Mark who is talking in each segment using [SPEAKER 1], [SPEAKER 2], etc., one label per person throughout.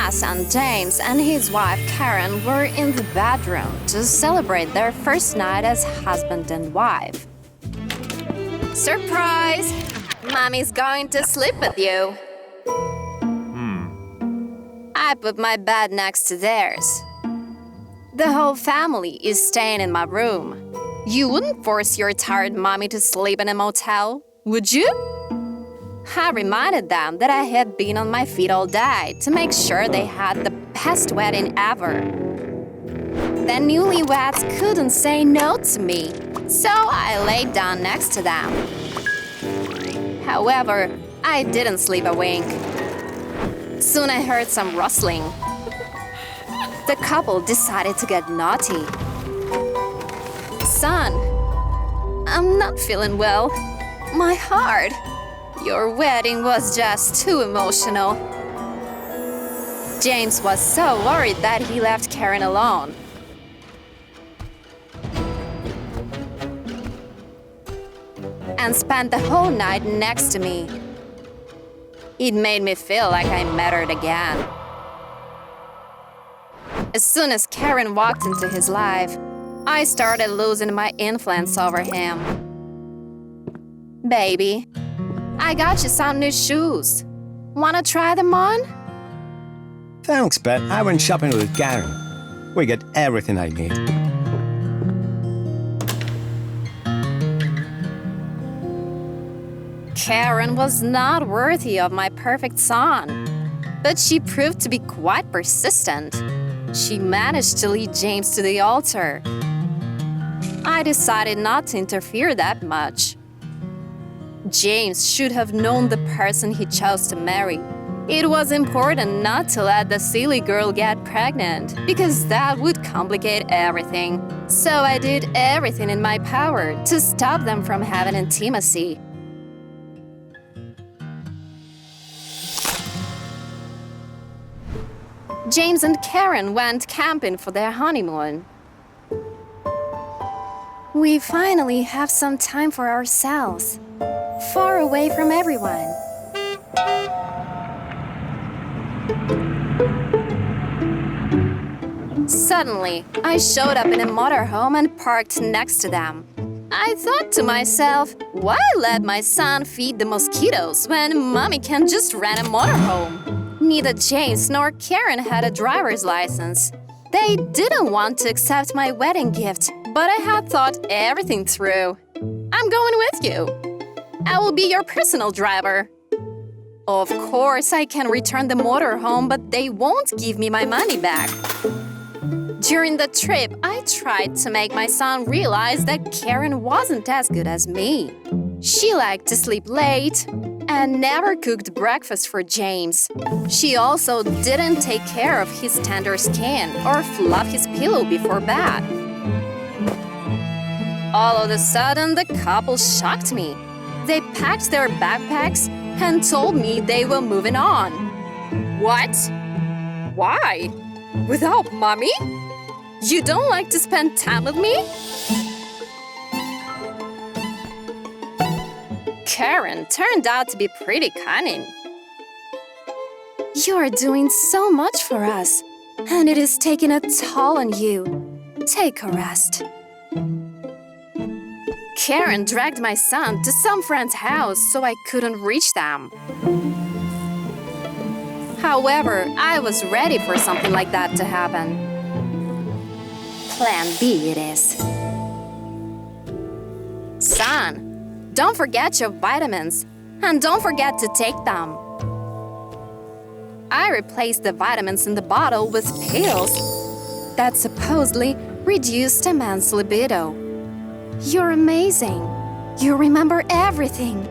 [SPEAKER 1] My son James and his wife Karen were in the bedroom to celebrate their first night as husband and wife. Surprise! Mommy's going to sleep with you. I put my bed next to theirs. The whole family is staying in my room. You wouldn't force your tired mommy to sleep in a motel, would you? I reminded them that I had been on my feet all day to make sure they had the best wedding ever. The newlyweds couldn't say no to me, so I laid down next to them. However, I didn't sleep a wink. Soon I heard some rustling. The couple decided to get naughty. Son, I'm not feeling well. My heart. Your wedding was just too emotional. James was so worried that he left Karen alone. And spent the whole night next to me. It made me feel like I mattered again. As soon as Karen walked into his life, I started losing my influence over him. Baby, I got you some new shoes. Wanna try them on?
[SPEAKER 2] Thanks, but I went shopping with Karen. We get everything I need.
[SPEAKER 1] Karen was not worthy of my perfect son, but she proved to be quite persistent. She managed to lead James to the altar. I decided not to interfere that much. James should have known the person he chose to marry. It was important not to let the silly girl get pregnant, because that would complicate everything. So I did everything in my power to stop them from having intimacy. James and Karen went camping for their honeymoon. We finally have some time for ourselves, far away from everyone. Suddenly, I showed up in a motorhome and parked next to them. I thought to myself, why let my son feed the mosquitoes when mommy can just rent a motorhome? Neither James nor Karen had a driver's license. They didn't want to accept my wedding gift, but I had thought everything through. I'm going with you. I will be your personal driver. Of course, I can return the motorhome, but they won't give me my money back. During the trip, I tried to make my son realize that Karen wasn't as good as me. She liked to sleep late and never cooked breakfast for James. She also didn't take care of his tender skin or fluff his pillow before bed. All of a sudden, the couple shocked me. They packed their backpacks and told me they were moving on. What? Why? Without mommy? You don't like to spend time with me? Karen turned out to be pretty cunning. You're doing so much for us, and it is taking a toll on you. Take a rest. Karen dragged my son to some friend's house so I couldn't reach them. However, I was ready for something like that to happen. Plan B it is. Son, don't forget your vitamins, and don't forget to take them. I replaced the vitamins in the bottle with pills that supposedly reduced a man's libido. You're amazing. You remember everything.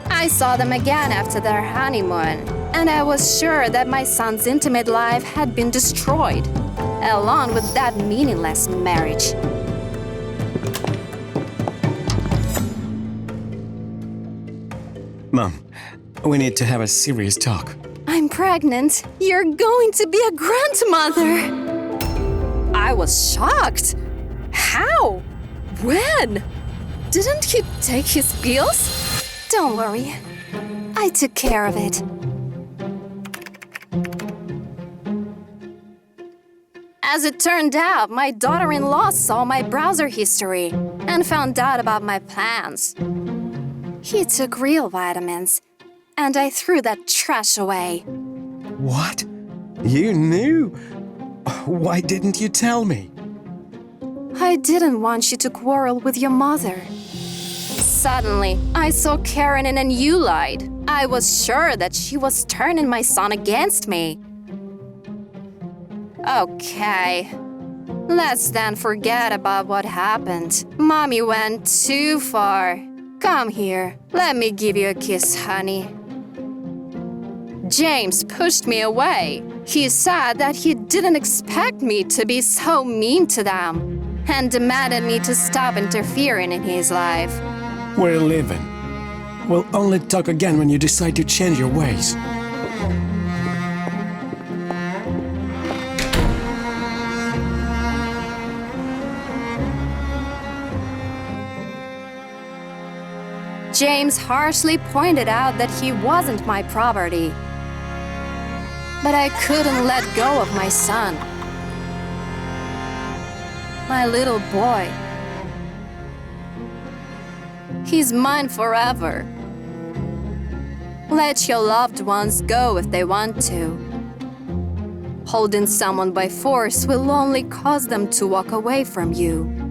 [SPEAKER 1] I saw them again after their honeymoon, and I was sure that my son's intimate life had been destroyed, along with that meaningless marriage.
[SPEAKER 2] Mom, we need to have a serious talk.
[SPEAKER 1] I'm pregnant. You're going to be a grandmother. I was shocked. How? When? Didn't he take his pills? Don't worry. I took care of it. As it turned out, my daughter-in-law saw my browser history and found out about my plans. He took real vitamins, and I threw that trash away.
[SPEAKER 2] What? You knew? Why didn't you tell me?
[SPEAKER 1] I didn't want you to quarrel with your mother. Suddenly, I saw Karen in a newlywed. I was sure that she was turning my son against me. Okay, let's then forget about what happened. Mommy went too far. Come here, let me give you a kiss, honey. James pushed me away. He said that he didn't expect me to be so mean to them and demanded me to stop interfering in his life.
[SPEAKER 2] We're leaving. We'll only talk again when you decide to change your ways.
[SPEAKER 1] James harshly pointed out that he wasn't my property. But I couldn't let go of my son. My little boy. He's mine forever. Let your loved ones go if they want to. Holding someone by force will only cause them to walk away from you.